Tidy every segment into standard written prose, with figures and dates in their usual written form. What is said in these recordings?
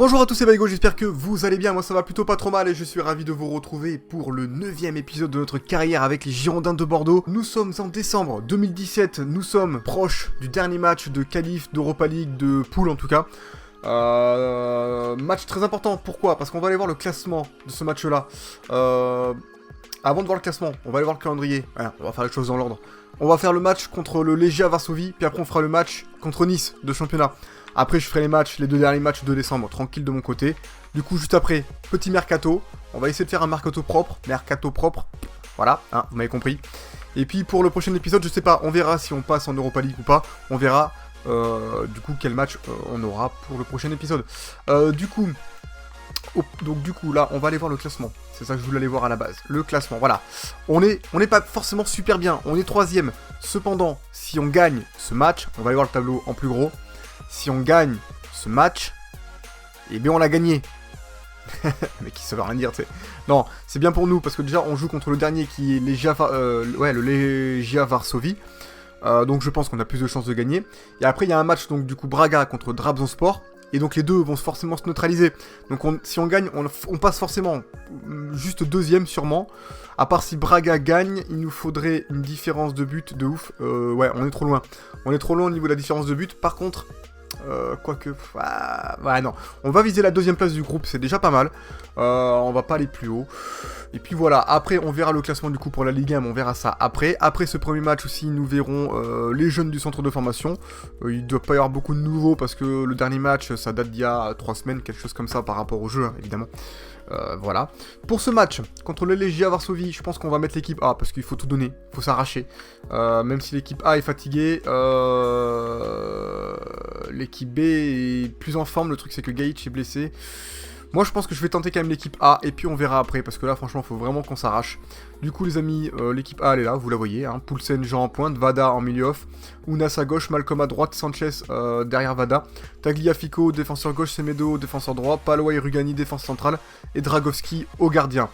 Bonjour à tous, c'est Baigo, j'espère que vous allez bien, moi ça va plutôt pas trop mal et je suis ravi de vous retrouver pour le 9ème épisode de notre carrière avec les Girondins de Bordeaux. Nous sommes en décembre 2017, nous sommes proches du dernier match de qualif d'Europa League, de poule en tout cas. Match très important, pourquoi? Parce qu'on va aller voir le classement de ce match-là. Avant de voir le classement, on va aller voir le calendrier. Voilà, on va faire les choses dans l'ordre. On va faire le match contre le Legia Varsovie, puis après on fera le match contre Nice de championnat. Après, je ferai les deux derniers matchs de décembre, tranquille de mon côté. Du coup, juste après, petit mercato. On va essayer de faire un mercato propre. Voilà, hein, vous m'avez compris. Et puis, pour le prochain épisode, je sais pas, on verra si on passe en Europa League ou pas. On verra, du coup, quel match on aura pour le prochain épisode. Du coup, là, on va aller voir le classement. C'est ça que je voulais aller voir à la base. Le classement, voilà. On n'est pas forcément super bien. On est 3ème. Cependant, si on gagne ce match, on va aller voir le tableau en plus gros. Si on gagne ce match, eh bien on l'a gagné. Mais qui ça veut rien dire, tu sais. Non, c'est bien pour nous, parce que déjà on joue contre le dernier qui est le Legia Varsovie. Donc je pense qu'on a plus de chances de gagner. Et après il y a un match, donc du coup Braga contre Trabzonspor. Et donc les deux vont forcément se neutraliser. Donc si on gagne, on passe forcément juste 2ème sûrement. À part si Braga gagne, il nous faudrait une différence de but de ouf. Ouais, on est trop loin. On est trop loin au niveau de la différence de but. Par contre, quoique... ouais, non. On va viser la 2ème place du groupe, c'est déjà pas mal. On va pas aller plus haut. Et puis voilà, après on verra le classement du coup pour la Ligue 1, mais on verra ça après. Après ce premier match aussi, nous verrons les jeunes du centre de formation. Il doit pas y avoir beaucoup de nouveaux parce que le dernier match, ça date d'il y a 3 semaines, quelque chose comme ça par rapport au jeu, hein, évidemment. Voilà. Pour ce match, contre le Legia Varsovie, je pense qu'on va mettre l'équipe A, parce qu'il faut tout donner, il faut s'arracher. Même si l'équipe A est fatiguée, l'équipe B est plus en forme, le truc c'est que Gaïch est blessé. Moi je pense que je vais tenter quand même l'équipe A, et puis on verra après, parce que là franchement il faut vraiment qu'on s'arrache. Du coup les amis, l'équipe A elle est là, vous la voyez, hein. Poulsen, Jean en pointe, Vada en milieu off, Ounas à gauche, Malcolm à droite, Sanchez derrière Vada, Tagliafico, défenseur gauche, Semedo, défenseur droit, Palois et Rugani, défense centrale, et Dragowski au gardien.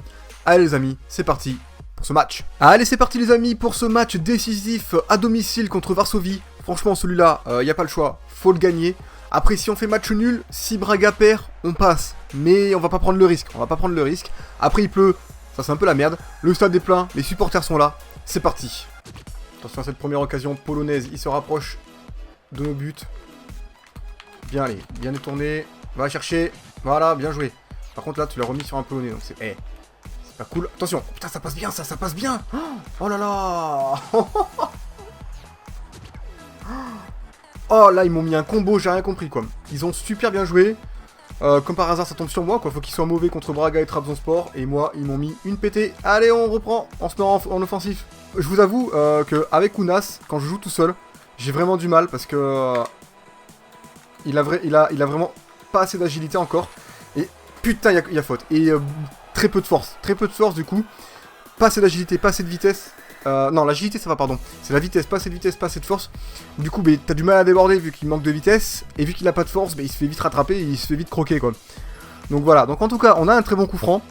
Allez les amis, c'est parti pour ce match. Allez c'est parti les amis pour ce match décisif à domicile contre Varsovie. Franchement celui-là, y a pas le choix, faut le gagner. Après si on fait match nul, si Braga perd, on passe. Mais on va pas prendre le risque, Après il pleut, ça c'est un peu la merde. Le stade est plein, les supporters sont là. C'est parti. Attention à cette première occasion polonaise, il se rapproche de nos buts. Bien allez, bien détourné. Va chercher, voilà, bien joué. Par contre là tu l'as remis sur un polonais, donc c'est... c'est pas cool. Attention, putain ça passe bien ça passe bien. Oh là là. Oh là ils m'ont mis un combo, j'ai rien compris quoi. Ils ont super bien joué. Comme par hasard ça tombe sur moi quoi, faut qu'ils soient mauvais contre Braga et Trabzonspor. Et moi ils m'ont mis une pétée. Allez on reprend, on se met en offensif. Je vous avoue que avec Ounas, quand je joue tout seul, j'ai vraiment du mal parce que il a vraiment pas assez d'agilité encore. Et putain il y a faute. Et très peu de force du coup. Pas assez d'agilité, pas assez de vitesse. Non, l'agilité ça va, pardon. C'est la vitesse, pas assez de vitesse, pas assez de force. Du coup, t'as du mal à déborder vu qu'il manque de vitesse. Et vu qu'il a pas de force, il se fait vite rattraper et il se fait vite croquer, quoi. Donc voilà, donc en tout cas, on a un très bon coup franc.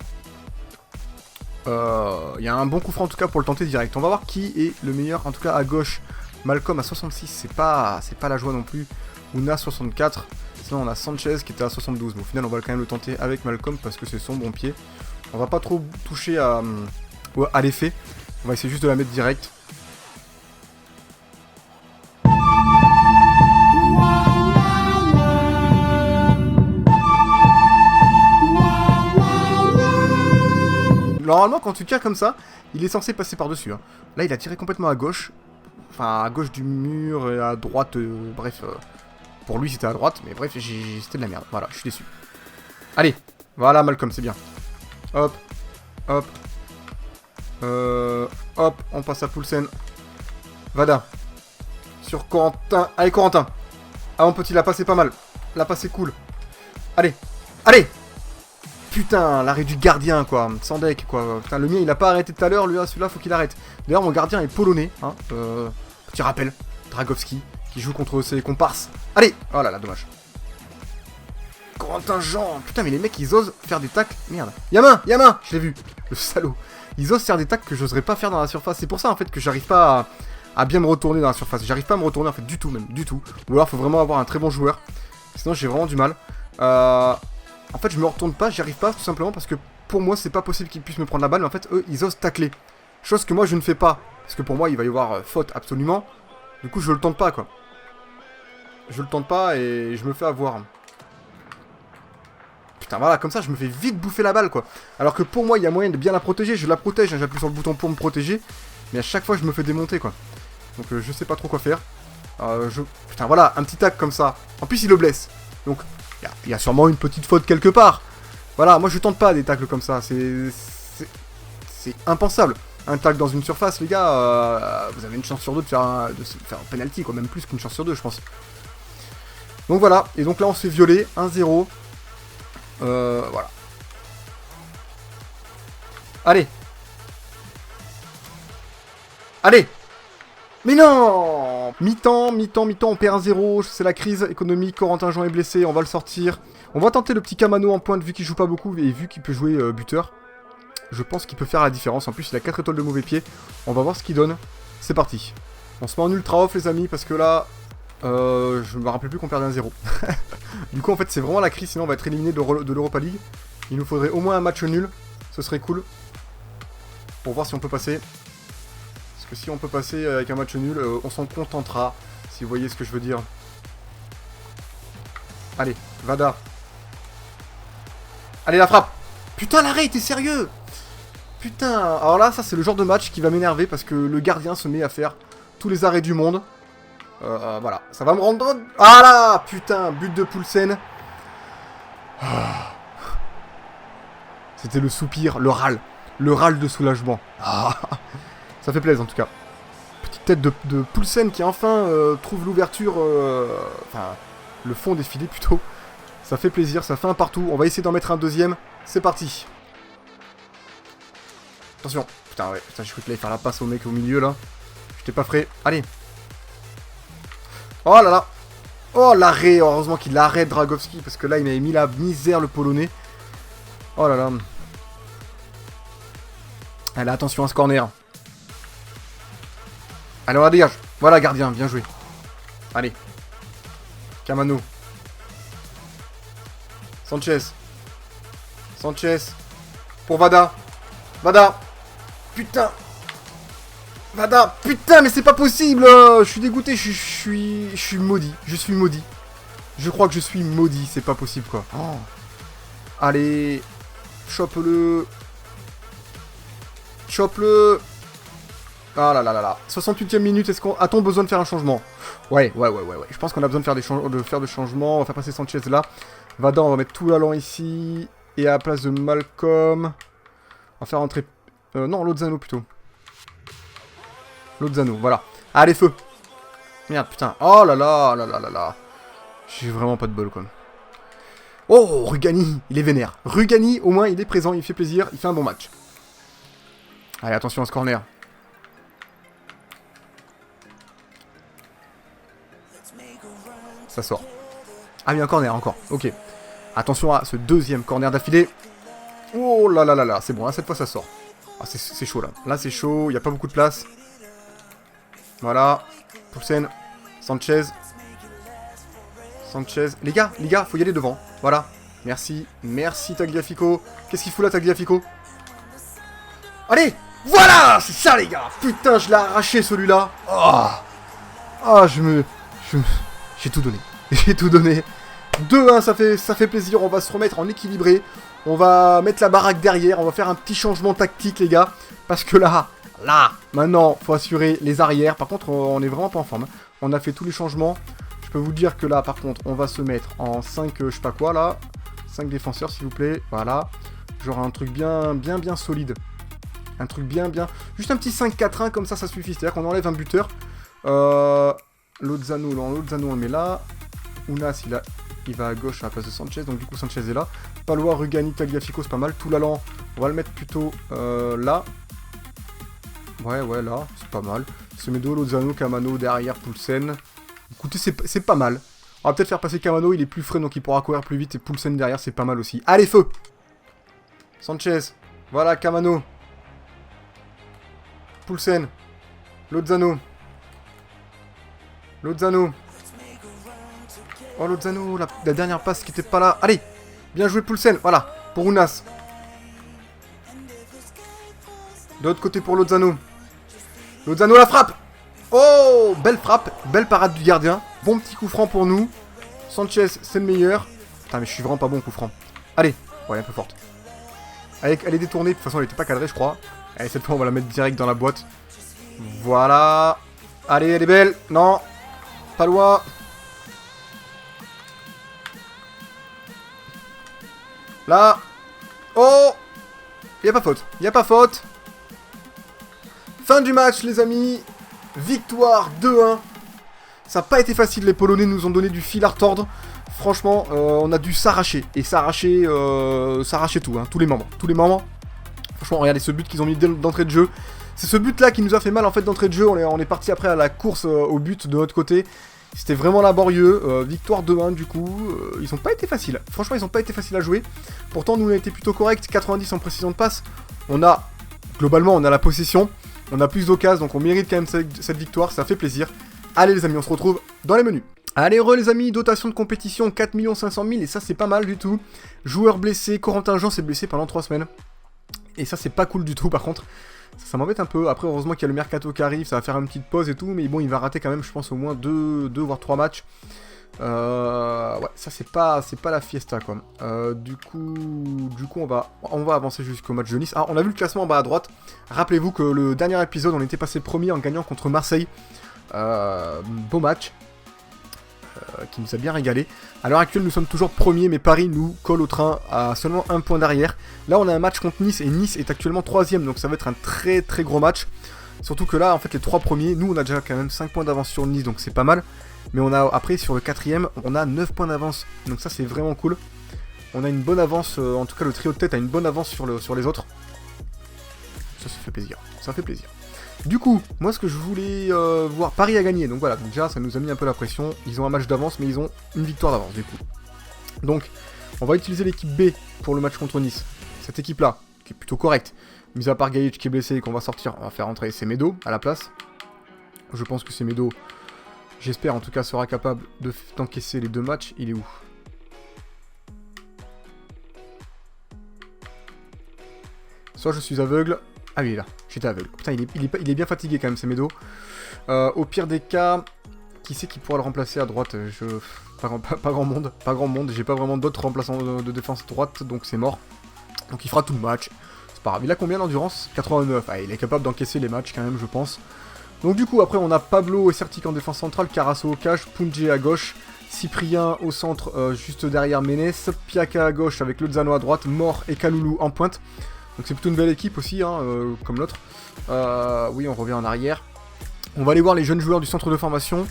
Il y a un bon coup franc en tout cas pour le tenter direct. On va voir qui est le meilleur, en tout cas à gauche. Malcolm à 66, c'est pas la joie non plus. Ouna 64. Sinon, on a Sanchez qui était à 72. Mais au final, on va quand même le tenter avec Malcolm parce que c'est son bon pied. On va pas trop toucher à l'effet. On va essayer juste de la mettre direct. Normalement, quand tu tires comme ça, il est censé passer par-dessus. Hein. Là, il a tiré complètement à gauche. Enfin, à gauche du mur et à droite. Bref, pour lui, c'était à droite. Mais bref, c'était de la merde. Voilà, je suis déçu. Allez, voilà, Malcolm, c'est bien. Hop, hop. Hop, on passe à Poulsen. Vada. Sur Corentin. Allez, Corentin. Ah, mon petit, la passe est pas mal. La passe est cool. Allez. Allez. Putain, l'arrêt du gardien, quoi. Sans deck, quoi. Putain, le mien, il a pas arrêté tout à l'heure. Lui, celui-là, faut qu'il arrête. D'ailleurs, mon gardien est polonais. Hein. Petit rappel. Dragowski, qui joue contre ses comparses. Allez. Oh là là, dommage. Corentin Jean. Putain, mais les mecs, ils osent faire des tacles. Merde. Yamin. Je l'ai vu. Le salaud. Ils osent faire des tacles que j'oserais pas faire dans la surface. C'est pour ça en fait que j'arrive pas à bien me retourner dans la surface. J'arrive pas à me retourner en fait du tout même, du tout. Ou alors faut vraiment avoir un très bon joueur. Sinon j'ai vraiment du mal. En fait, je me retourne pas, j'y arrive pas, tout simplement parce que pour moi, c'est pas possible qu'ils puissent me prendre la balle, mais en fait, eux, ils osent tacler. Chose que moi, je ne fais pas. Parce que pour moi, il va y avoir faute absolument. Du coup, je le tente pas, quoi. Je le tente pas et je me fais avoir. Putain, voilà, comme ça, je me fais vite bouffer la balle, quoi. Alors que pour moi, il y a moyen de bien la protéger. Je la protège, hein, j'appuie sur le bouton pour me protéger. Mais à chaque fois, je me fais démonter, quoi. Donc, je sais pas trop quoi faire. Putain, voilà, un petit tac comme ça. En plus, il le blesse. Donc, il y a sûrement une petite faute quelque part. Voilà, moi, je tente pas des tacles comme ça. C'est impensable. Un tacle dans une surface, les gars, vous avez une chance sur deux de faire un penalty, quoi. Même plus qu'une chance sur deux, je pense. Donc, voilà. Et donc là, on s'est violé. 1-0. Voilà. Allez. Allez. Mais non. Mi-temps, on perd 1-0, c'est la crise économique, Corentin Jean est blessé, on va le sortir. On va tenter le petit Kamano en pointe vu qu'il joue pas beaucoup et vu qu'il peut jouer buteur. Je pense qu'il peut faire la différence, en plus il a 4 étoiles de mauvais pied. On va voir ce qu'il donne. C'est parti. On se met en ultra off les amis parce que là... je me rappelle plus qu'on perdait 1-0. Du coup en fait c'est vraiment la crise, sinon on va être éliminé de l'Europa League. Il nous faudrait au moins un match nul, ce serait cool. Pour voir si on peut passer. Parce que si on peut passer avec un match nul, on s'en contentera. Si vous voyez ce que je veux dire. Allez, Vada. Allez la frappe. Putain l'arrêt, t'es sérieux? Putain, alors là ça c'est le genre de match qui va m'énerver parce que le gardien se met à faire tous les arrêts du monde. Voilà, ça va me rendre... Ah là, putain, but de Poulsen. C'était le soupir, le râle de soulagement. Ça fait plaisir en tout cas. Petite tête de Poulsen qui enfin trouve l'ouverture, enfin le fond des filets plutôt. Ça fait plaisir, ça fait un partout. On va essayer d'en mettre un deuxième. C'est parti. Attention. Putain, ouais, putain, j'ai cru qu'il allait faire la passe au mec au milieu là. J'étais pas frais. Allez. Oh là là. Oh l'arrêt. Heureusement qu'il arrête Dragowski parce que là il m'avait mis la misère le polonais. Oh là là. Allez, attention à ce corner. Allez, on la dégage. Voilà, gardien, bien joué. Allez. Kamano. Sanchez. Sanchez. Pour Vada. Vada. Putain. Vada. Putain, mais c'est pas possible. Je suis dégoûté. Je suis maudit. Je suis maudit. Je crois que je suis maudit. C'est pas possible, quoi. Oh. Allez. Chope-le. Chope-le. Ah là là là là. 68e minute, a-t-on besoin de faire un changement? Ouais. Je pense qu'on a besoin de faire des changements. On va faire passer Sanchez là. Vada, on va mettre tout l'allant ici. Et à la place de Malcolm, on va faire entrer... non, Lozano plutôt. Lozano, voilà. Allez, feu. Merde, putain. Oh là là là là là là. J'ai vraiment pas de bol, quoi. Oh, Rugani, il est vénère. Rugani, au moins, il est présent, il fait plaisir, il fait un bon match. Allez, attention à ce corner. Ça sort. Ah, il y a un corner encore. Ok. Attention à ce deuxième corner d'affilée. Oh là là là là. C'est bon, là, cette fois, ça sort. Ah, c'est chaud, là. Là, c'est chaud. Il n'y a pas beaucoup de place. Voilà. Poulsen. Sanchez. Sanchez. Les gars, faut y aller devant. Voilà. Merci. Merci, Tagliafico. Qu'est-ce qu'il fout là, Tagliafico? Allez. Voilà. C'est ça, les gars. Putain, je l'ai arraché, celui-là. Ah, j'ai tout donné. J'ai tout donné. 2-1, ça fait plaisir. On va se remettre en équilibré. On va mettre la baraque derrière. On va faire un petit changement tactique, les gars. Parce que là, maintenant, faut assurer les arrières. Par contre, on est vraiment pas en forme. On a fait tous les changements. Je peux vous dire que là, par contre, on va se mettre en 5, je sais pas quoi, là. 5 défenseurs, s'il vous plaît. Voilà. Genre un truc bien solide. Un truc bien... Juste un petit 5-4-1, comme ça suffit. C'est-à-dire qu'on enlève un buteur. Lozano, on le met là. Ounas, il va à gauche à la place de Sanchez, donc du coup Sanchez est là. Palois, Rugani, Tagliafico, c'est pas mal. Tout l'allant, on va le mettre plutôt là. Ouais, là, c'est pas mal. Semedo, Lozano, Kamano, derrière, Poulsen. Écoutez, c'est pas mal. On va peut-être faire passer Kamano, il est plus frais, donc il pourra courir plus vite. Et Poulsen derrière, c'est pas mal aussi. Allez, feu! Sanchez, voilà, Kamano. Poulsen. Lozano. Oh, Lozano, la dernière passe qui était pas là. Allez. Bien joué Poulsen, voilà, pour Ounas. De l'autre côté pour Lozano. Lozano la frappe. Oh, belle frappe, belle parade du gardien. Bon petit coup franc pour nous. Sanchez, c'est le meilleur. Putain, mais je suis vraiment pas bon au coup franc. Allez, ouais, un peu forte. Elle est détournée, de toute façon elle était pas cadrée je crois. Allez, cette fois on va la mettre direct dans la boîte. Voilà. Allez, elle est belle. Non, pas loin. Là. Oh, y a pas faute, y a pas faute. Fin du match les amis. Victoire 2-1. Ça n'a pas été facile, les Polonais nous ont donné du fil à retordre. Franchement, on a dû s'arracher. Et s'arracher tout, hein, tous les membres. Tous les membres. Franchement, regardez ce but qu'ils ont mis d'entrée de jeu. C'est ce but-là qui nous a fait mal en fait d'entrée de jeu. On est parti après à la course au but de notre côté. C'était vraiment laborieux. Victoire 2-1 du coup. Ils n'ont pas été faciles. Franchement, ils n'ont pas été faciles à jouer. Pourtant, nous on a été plutôt corrects. 90 en précision de passe. Globalement, on a la possession. On a plus d'occasions, donc on mérite quand même cette victoire. Ça fait plaisir. Allez les amis, on se retrouve dans les menus. Allez heureux les amis, dotation de compétition 4 500 000 et ça c'est pas mal du tout. Joueur blessé, Corentin Jean s'est blessé pendant 3 semaines. Et ça c'est pas cool du tout par contre. Ça m'embête un peu. Après heureusement qu'il y a le mercato qui arrive, ça va faire une petite pause et tout. Mais bon il va rater quand même je pense au moins 2 voire 3 matchs. Ouais ça c'est pas la fiesta quoi. Du coup on va avancer jusqu'au match de Nice. Ah on a vu le classement en bas à droite. Rappelez-vous que le dernier épisode on était passé premier en gagnant contre Marseille. Beau match qui nous a bien régalé. À l'heure actuelle nous sommes toujours premiers mais Paris nous colle au train à seulement 1 point derrière. Là on a un match contre Nice et Nice est actuellement 3ème donc ça va être un très très gros match. Surtout que là en fait les 3 premiers, nous on a déjà quand même 5 points d'avance sur Nice donc c'est pas mal. Mais on a après sur le 4ème on a 9 points d'avance donc ça c'est vraiment cool. On a une bonne avance, en tout cas le trio de tête a une bonne avance sur les autres. Ça fait plaisir, ça fait plaisir. Du coup, moi ce que je voulais voir, Paris a gagné, donc voilà, donc déjà ça nous a mis un peu la pression, ils ont un match d'avance mais ils ont une victoire d'avance du coup. Donc, on va utiliser l'équipe B pour le match contre Nice, cette équipe là, qui est plutôt correcte, mis à part Gaïch qui est blessé et qu'on va sortir, on va faire entrer Semedo à la place. Je pense que Semedo, j'espère en tout cas, sera capable d'encaisser les 2 matchs, il est où ? Soit je suis aveugle... Ah oui, il est là, j'étais aveugle. Putain, il est bien fatigué quand même, Semedo. Au pire des cas, qui c'est qui pourra le remplacer à droite ? Pas grand monde. J'ai pas vraiment d'autres remplaçants de défense droite, donc c'est mort. Donc il fera tout le match. C'est pas grave. Il a combien d'endurance ? 89. Ah, il est capable d'encaisser les matchs quand même, je pense. Donc du coup, après, on a Pablo et Certic en défense centrale, Carasso au cage, Punje à gauche, Cyprien au centre, juste derrière Ménès, Piaka à gauche avec Lozano à droite, Mort et Kaloulou en pointe. Donc c'est plutôt une belle équipe aussi, hein, comme l'autre. Oui, on revient en arrière. On va aller voir les jeunes joueurs du centre de formation.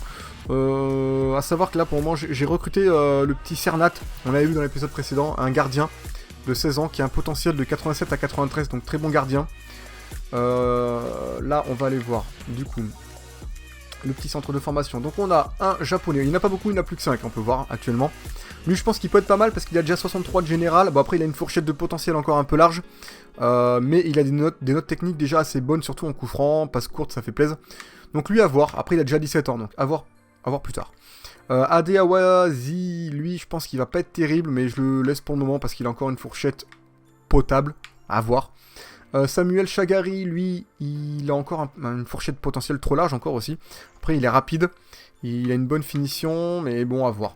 À savoir que là, pour le moment, j'ai recruté le petit Cernat. On l'avait vu dans l'épisode précédent, un gardien de 16 ans qui a un potentiel de 87 à 93, donc très bon gardien. Là, on va aller voir, du coup, le petit centre de formation. Donc on a un japonais, il n'y en a pas beaucoup, il n'y en a plus que 5, on peut voir actuellement. Lui je pense qu'il peut être pas mal parce qu'il a déjà 63 de général. Bon après il a une fourchette de potentiel encore un peu large. Mais il a des notes techniques déjà assez bonnes, surtout en coup franc, passe courte, ça fait plaisir. Donc lui à voir, après il a déjà 17 ans, donc à voir plus tard. Adeawazi, lui je pense qu'il va pas être terrible, mais je le laisse pour le moment parce qu'il a encore une fourchette potable, à voir. Samuel Chagari, lui, il a encore une fourchette potentielle trop large encore aussi. Après il est rapide, il a une bonne finition, mais bon à voir.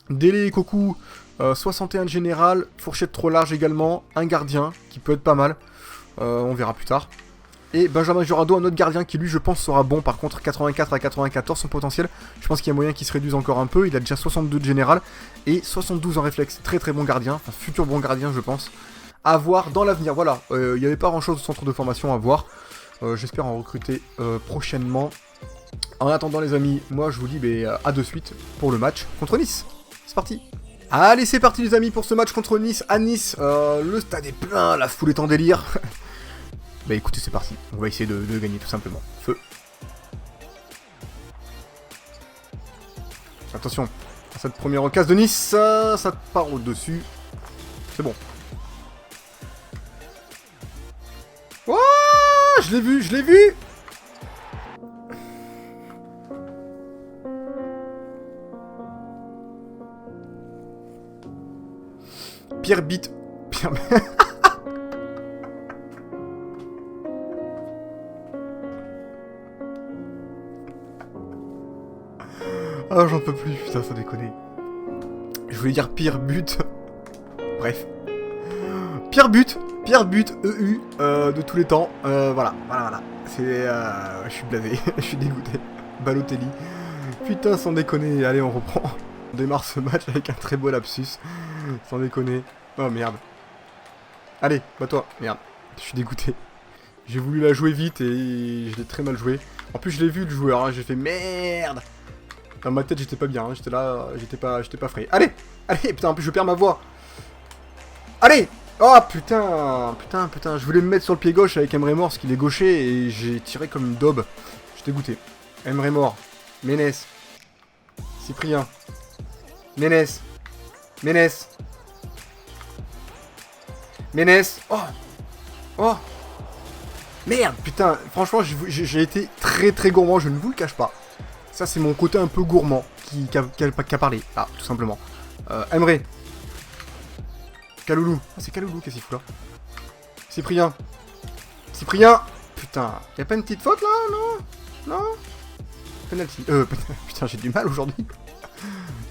Dele Koku, 61 de général, fourchette trop large également, un gardien qui peut être pas mal, on verra plus tard. Et Benjamin Jurado, un autre gardien qui lui je pense sera bon, par contre 84 à 94 son potentiel, je pense qu'il y a moyen qu'il se réduise encore un peu, il a déjà 62 de général et 72 en réflexe, très très bon gardien, enfin futur bon gardien je pense. À voir dans l'avenir, voilà, il n'y avait pas grand chose au centre de formation à voir, j'espère en recruter prochainement. En attendant les amis, moi je vous dis à de suite pour le match contre Nice. C'est parti. Allez, c'est parti les amis pour ce match contre Nice. À Nice, le stade est plein, la foule est en délire. Bah écoutez, c'est parti. On va essayer de gagner tout simplement. Feu. Attention, à cette première occasion de Nice, ça part au-dessus. C'est bon. Oh, je l'ai vu. Pire bite. Pire... Ah, j'en peux plus, putain, faut déconner. Je voulais dire pire but. Bref. Pire but EU de tous les temps. Voilà. C'est... je suis blasé, je suis dégoûté. Balotelli. Putain, sans déconner. Allez, on reprend. On démarre ce match avec un très beau lapsus. Sans déconner. Oh, merde. Allez, toi. Merde. Je suis dégoûté. J'ai voulu la jouer vite et je l'ai très mal joué. En plus, je l'ai vu le joueur, hein. J'ai fait merde. Dans ma tête, j'étais pas bien, hein. J'étais là, j'étais pas frais. Allez, putain, en plus je perds ma voix. Allez. Oh putain, je voulais me mettre sur le pied gauche avec Emre Mor, parce qu'il est gaucher, et j'ai tiré comme une daube. Je suis dégoûté. Emre Mor, Ménès, Cyprien, Ménès, oh, merde, putain, franchement, j'ai été très gourmand, je ne vous le cache pas. Ça, c'est mon côté un peu gourmand qui a parlé. Ah, tout simplement. Emre. Kaloulou. Ah, c'est Kaloulou qui s'y fout là. Cyprien. Putain. Y'a pas une petite faute là? Non. Penalty. Putain, j'ai du mal aujourd'hui.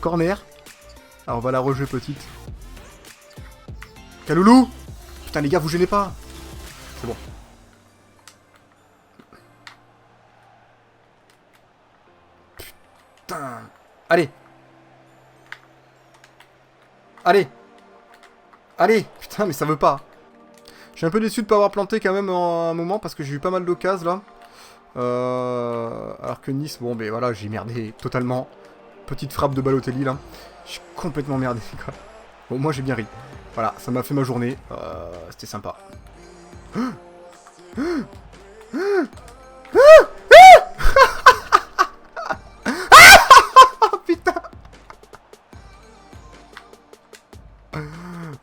Corner. Alors, on va la rejouer petite. Kaloulou. Putain, les gars, vous gênez pas. C'est bon. Putain. Allez. Putain, mais ça veut pas. Je suis un peu déçu de pas avoir planté quand même en un moment parce que j'ai eu pas mal d'occasions là. Alors que Nice, bon, ben voilà, j'ai merdé totalement. Petite frappe de Balotelli là. J'ai complètement merdé quoi. Bon, moi j'ai bien ri. Voilà, ça m'a fait ma journée. C'était sympa.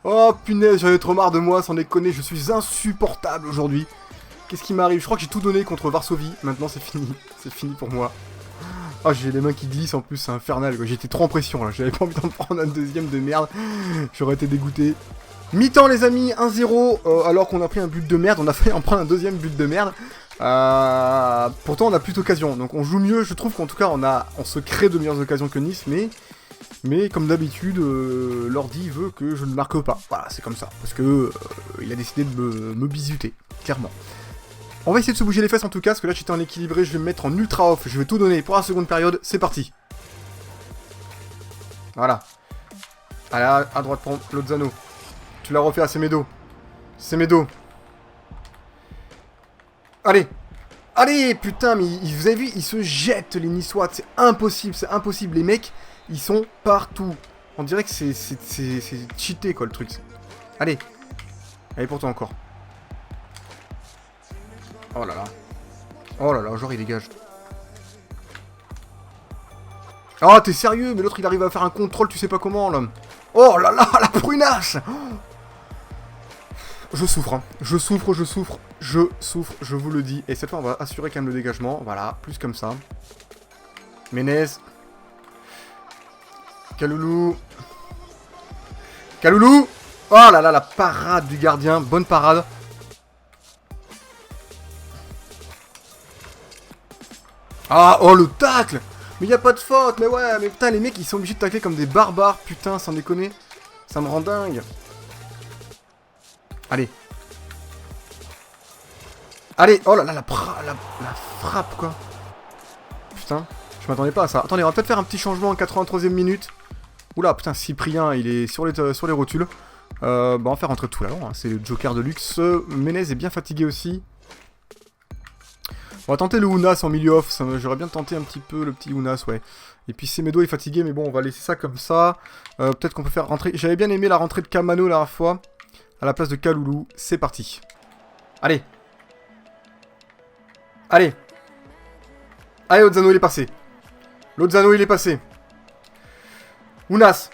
Oh punaise, j'avais trop marre de moi, sans déconner, je suis insupportable aujourd'hui. Qu'est-ce qui m'arrive? Je crois que j'ai tout donné contre Varsovie, maintenant c'est fini. C'est fini pour moi. Oh, j'ai les mains qui glissent en plus, c'est infernal quoi. J'étais trop en pression là, j'avais pas envie d'en prendre un deuxième de merde. J'aurais été dégoûté. Mi-temps les amis, 1-0, alors qu'on a pris un but de merde, on a failli en prendre un deuxième but de merde. Pourtant on a plus d'occasions, donc on joue mieux, je trouve qu'en tout cas on se crée de meilleures occasions que Nice, mais comme d'habitude, l'ordi veut que je ne marque pas. Voilà, c'est comme ça, parce que il a décidé de me bisuter, clairement. On va essayer de se bouger les fesses en tout cas, parce que là j'étais en équilibré, je vais me mettre en ultra off, je vais tout donner pour la seconde période, c'est parti. Voilà. Allez, à droite pour Lozano. Tu l'as refait à Semedo. Allez, putain, mais vous avez vu, ils se jettent les Niçois, c'est impossible, les mecs, ils sont partout. On dirait que c'est cheaté quoi le truc. Allez pour toi encore. Oh là là, genre il dégage. Oh, t'es sérieux? Mais l'autre il arrive à faire un contrôle, tu sais pas comment là. Oh là là, la prunasse. Je souffre, hein. Je souffre, je vous le dis. Et cette fois, on va assurer quand même le dégagement. Voilà, plus comme ça. Ménez. Kaloulou. Oh là là, la parade du gardien. Bonne parade. Ah, oh, le tacle. Mais y a pas de faute. Mais ouais, mais putain, les mecs, ils sont obligés de tacler comme des barbares. Putain, sans déconner. Ça me rend dingue. Allez, oh là là, la frappe, quoi. Putain, je m'attendais pas à ça. Attendez, on va peut-être faire un petit changement en 83e minute. Oula, putain, Cyprien, il est sur les rotules. Bah, on va faire rentrer tout là, hein. C'est le Joker de luxe. Ménez est bien fatigué aussi. On va tenter le Ounas en milieu off. J'aurais bien tenté un petit peu le petit Ounas, ouais. Et puis Semedo est fatigué, mais bon, on va laisser ça comme ça. Peut-être qu'on peut faire rentrer... J'avais bien aimé la rentrée de Kamano la dernière fois. À la place de Kaloulou, c'est parti. Allez, Lozano il est passé. Ounas.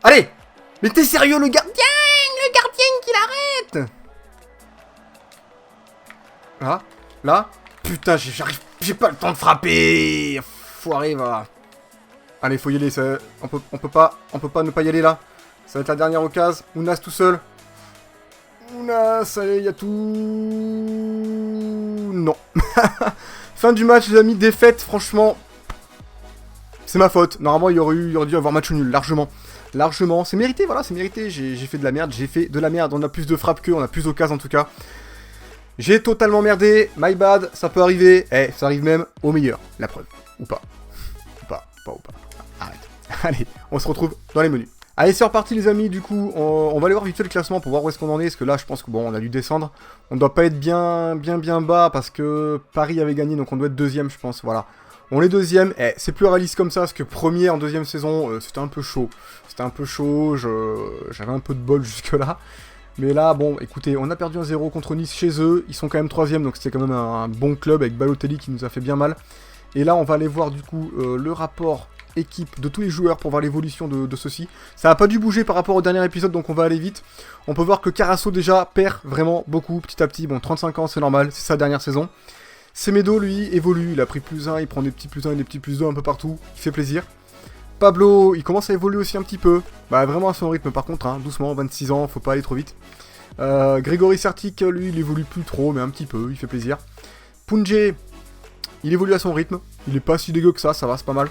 Allez. Mais t'es sérieux, le gardien qui l'arrête. Là. Putain, j'ai pas le temps de frapper. Foiré, va. Allez, faut y aller, on peut pas ne pas y aller là. Ça va être la dernière occasion. Ounas tout seul. Ounas, ça y est, il y a tout... Non. Fin du match, les amis, défaite, franchement... C'est ma faute. Normalement, il y aurait dû avoir match nul, largement. Largement. C'est mérité, voilà, c'est mérité. J'ai fait de la merde, On a plus de frappes qu'eux, on a plus d'occasions en tout cas. J'ai totalement merdé. My bad, ça peut arriver. Ça arrive même au meilleur. La preuve. Ou pas. Ou pas. Arrête. Allez, on se retrouve dans les menus. Allez, c'est reparti les amis, du coup, on va aller voir vite fait le classement pour voir où est-ce qu'on en est, parce que là, je pense que bon, on a dû descendre. On doit pas être bien bas, parce que Paris avait gagné, donc on doit être deuxième, je pense, voilà. On est deuxième, c'est plus réaliste comme ça, parce que premier en deuxième saison, c'était un peu chaud. J'avais un peu de bol jusque-là. Mais là, bon, écoutez, on a perdu 1-0 contre Nice chez eux, ils sont quand même troisième, donc c'était quand même un bon club avec Balotelli qui nous a fait bien mal. Et là, on va aller voir, du coup, le rapport... équipe de tous les joueurs pour voir l'évolution de ceux-ci. Ça n'a pas dû bouger par rapport au dernier épisode, donc on va aller vite. On peut voir que Carasso déjà perd vraiment beaucoup petit à petit. Bon, 35 ans, c'est normal, c'est sa dernière saison. Semedo, lui, évolue, il a pris plus 1, il prend des petits plus 1 et des petits plus 2 un peu partout, il fait plaisir. Pablo, il commence à évoluer aussi un petit peu. Bah vraiment à son rythme par contre, hein, doucement, 26 ans, faut pas aller trop vite. Grégory Sertic, lui, il évolue plus trop, mais un petit peu, il fait plaisir. Punje, il évolue à son rythme, il est pas si dégueu que ça va, c'est pas mal.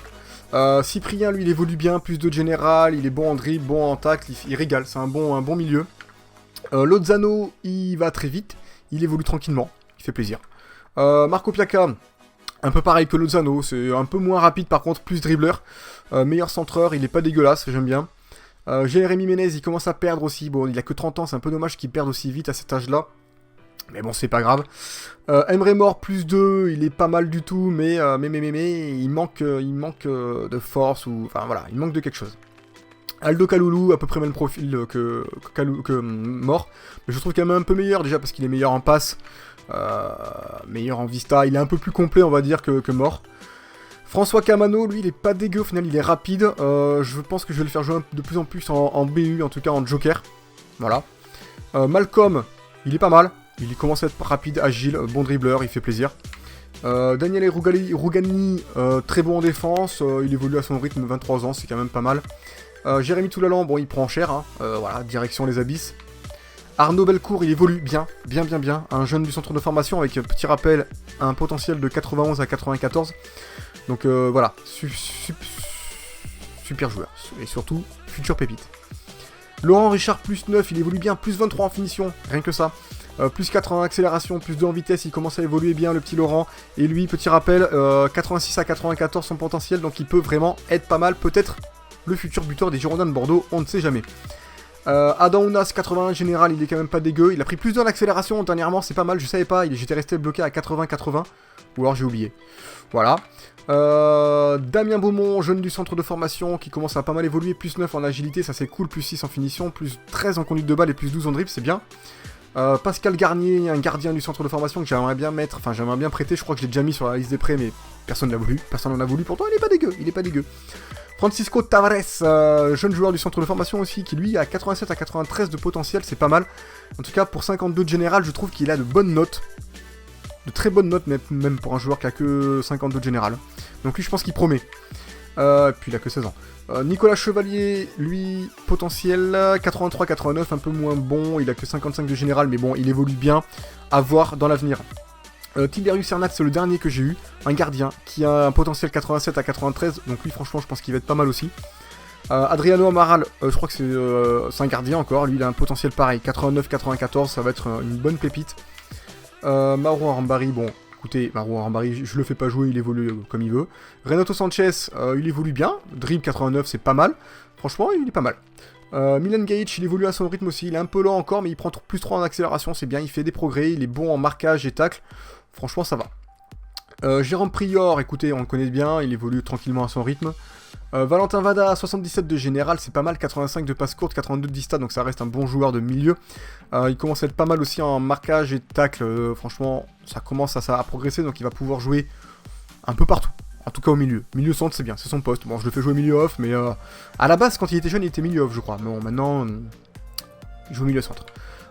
Cyprien, lui, il évolue bien, plus de général, il est bon en dribble, bon en tacle, il régale, c'est un bon milieu. Lozano, il va très vite, il évolue tranquillement, il fait plaisir. Marco Piaca, un peu pareil que Lozano, c'est un peu moins rapide par contre, plus dribbleur. Meilleur centreur, il est pas dégueulasse, j'aime bien. Jérémy Ménez, il commence à perdre aussi, bon, il a que 30 ans, c'est un peu dommage qu'il perde aussi vite à cet âge-là. Mais bon, c'est pas grave. Emre Mor, plus 2, il est pas mal du tout, mais il manque de force, ou... Enfin, voilà, il manque de quelque chose. Aldo Kaloulou, à peu près même profil que Mor, mais je trouve quand même un peu meilleur, déjà, parce qu'il est meilleur en passe, meilleur en vista, il est un peu plus complet, on va dire, que Mor. François Camano, lui, il est pas dégueu, au final, il est rapide. Je pense que je vais le faire jouer de plus en plus en BU, en tout cas en Joker. Voilà. Malcolm, il est pas mal. Il commence à être rapide, agile, bon dribbleur, il fait plaisir. Daniel Rougani, très bon en défense, il évolue à son rythme, 23 ans, c'est quand même pas mal. Jérémy Toulalan, bon, il prend cher, hein, voilà, direction les abysses. Arnaud Belcourt, il évolue bien. Un jeune du centre de formation avec, petit rappel, un potentiel de 91 à 94. Donc voilà, super joueur, et surtout, futur pépite. Laurent Richard, plus 9, il évolue bien, plus 23 en finition, rien que ça. Plus 4 en accélération, plus 2 en vitesse, il commence à évoluer bien le petit Laurent. Et lui, petit rappel, 86 à 94 son potentiel, donc il peut vraiment être pas mal, peut-être le futur buteur des Girondins de Bordeaux, on ne sait jamais. Adam Ounas, 81 général, il est quand même pas dégueu, il a pris plus 2 en accélération dernièrement, c'est pas mal, je savais pas, j'étais resté bloqué à 80-80, ou alors j'ai oublié. Voilà. Damien Beaumont, jeune du centre de formation, qui commence à pas mal évoluer, plus 9 en agilité, ça c'est cool, plus 6 en finition, plus 13 en conduite de balle et plus 12 en dribble, c'est bien. Pascal Garnier, un gardien du centre de formation que j'aimerais bien mettre, enfin j'aimerais bien prêter, je crois que je l'ai déjà mis sur la liste des prêts, mais personne n'en a voulu, pourtant il est pas dégueu. Francisco Tavares, jeune joueur du centre de formation aussi, qui lui a 87 à 93 de potentiel, c'est pas mal. En tout cas pour 52 de général, je trouve qu'il a de bonnes notes. De très bonnes notes, même pour un joueur qui a que 52 de général. Donc lui je pense qu'il promet. Puis il a que 16 ans. Nicolas Chevalier, lui, potentiel 83-89, un peu moins bon, il a que 55 de général, mais bon, il évolue bien, à voir dans l'avenir. Tiberius Cernat, c'est le dernier que j'ai eu, un gardien, qui a un potentiel 87 à 93, donc lui, franchement, je pense qu'il va être pas mal aussi. Adriano Amaral, je crois que c'est un gardien encore, lui, il a un potentiel pareil, 89-94, ça va être une bonne pépite. Mauro Arambari, bon... Écoutez, Marouane Arambari, je le fais pas jouer, il évolue comme il veut. Renato Sanchez, il évolue bien. Dribble 89, c'est pas mal. Franchement, il est pas mal. Milan Gajic, il évolue à son rythme aussi. Il est un peu lent encore, mais il prend plus 3 en accélération, c'est bien. Il fait des progrès, il est bon en marquage et tacle. Franchement, ça va. Jérôme Prior, écoutez, on le connaît bien, il évolue tranquillement à son rythme. Valentin Vada, 77 de général, c'est pas mal, 85 de passe courte, 82 de dista, donc ça reste un bon joueur de milieu. Il commence à être pas mal aussi en marquage et tacle, franchement, ça commence à progresser, donc il va pouvoir jouer un peu partout. En tout cas au milieu. Milieu centre, c'est bien, c'est son poste. Bon, je le fais jouer milieu off, mais à la base, quand il était jeune, il était milieu off, je crois. Mais bon, maintenant, il joue milieu centre.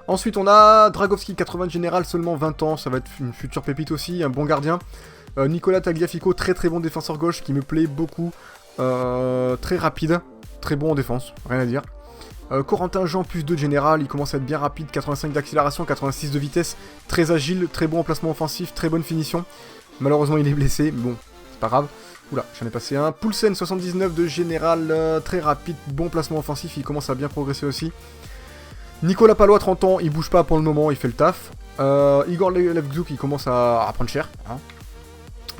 Ensuite, on a Dragovski, 80 de général, seulement 20 ans, ça va être une future pépite aussi, un bon gardien. Nicolas Tagliafico, très très bon défenseur gauche, qui me plaît beaucoup. très rapide, très bon en défense, rien à dire. Corentin Jean plus 2 de général, il commence à être bien rapide, 85 d'accélération, 86 de vitesse, très agile, très bon en placement offensif, très bonne finition. Malheureusement il est blessé, mais bon, c'est pas grave. Oula, j'en ai passé un. Poulsen 79 de général, très rapide, bon placement offensif, il commence à bien progresser aussi. Nicolas Palois 30 ans, il bouge pas pour le moment, il fait le taf. Igor Levzouk, il commence à prendre cher. Hein.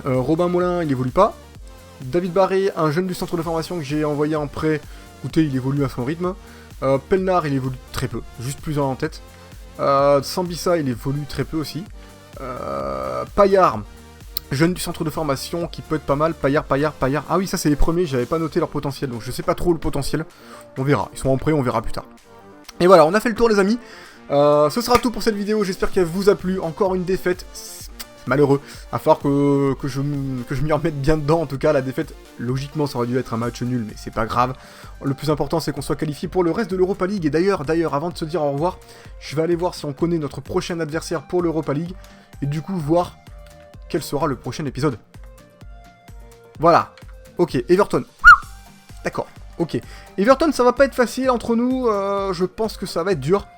Robin Molin, il évolue pas. David Barré, un jeune du centre de formation que j'ai envoyé en prêt, écoutez, il évolue à son rythme. Pelnar, il évolue très peu, juste plus en tête. Sambissa, il évolue très peu aussi. Paillard, jeune du centre de formation qui peut être pas mal. Paillard. Ah oui, ça c'est les premiers, j'avais pas noté leur potentiel, donc je sais pas trop le potentiel. On verra, ils sont en prêt, on verra plus tard. Et voilà, on a fait le tour les amis. Ce sera tout pour cette vidéo, j'espère qu'elle vous a plu. Encore une défaite. Malheureux, il va falloir que je m'y remette bien dedans. En tout cas, la défaite, logiquement, ça aurait dû être un match nul, mais c'est pas grave. Le plus important, c'est qu'on soit qualifié pour le reste de l'Europa League. Et d'ailleurs, avant de se dire au revoir, je vais aller voir si on connaît notre prochain adversaire pour l'Europa League. Et du coup, voir quel sera le prochain épisode. Voilà. Ok, Everton. D'accord, ok. Everton, ça va pas être facile entre nous. Je pense que ça va être dur.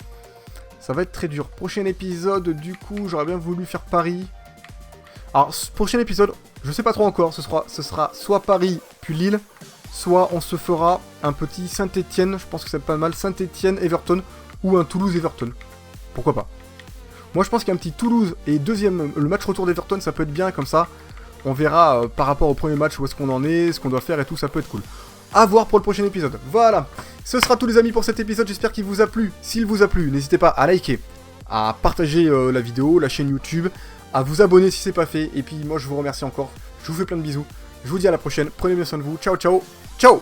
Ça va être très dur. Prochain épisode, du coup, j'aurais bien voulu faire Paris. Alors, prochain épisode, je sais pas trop encore, ce sera soit Paris, puis Lille, soit on se fera un petit Saint-Etienne, je pense que c'est pas mal, Saint-Etienne, Everton, ou un Toulouse-Everton. Pourquoi pas. Moi, je pense qu'un petit Toulouse et le match retour d'Everton, ça peut être bien, comme ça, on verra par rapport au premier match où est-ce qu'on en est, ce qu'on doit faire et tout, ça peut être cool. À voir pour le prochain épisode. Voilà, ce sera tout les amis pour cet épisode, j'espère qu'il vous a plu. S'il vous a plu, n'hésitez pas à liker, à partager la vidéo, la chaîne YouTube, à vous abonner si c'est pas fait, et puis moi je vous remercie encore, je vous fais plein de bisous, je vous dis à la prochaine, prenez bien soin de vous, ciao ciao, ciao.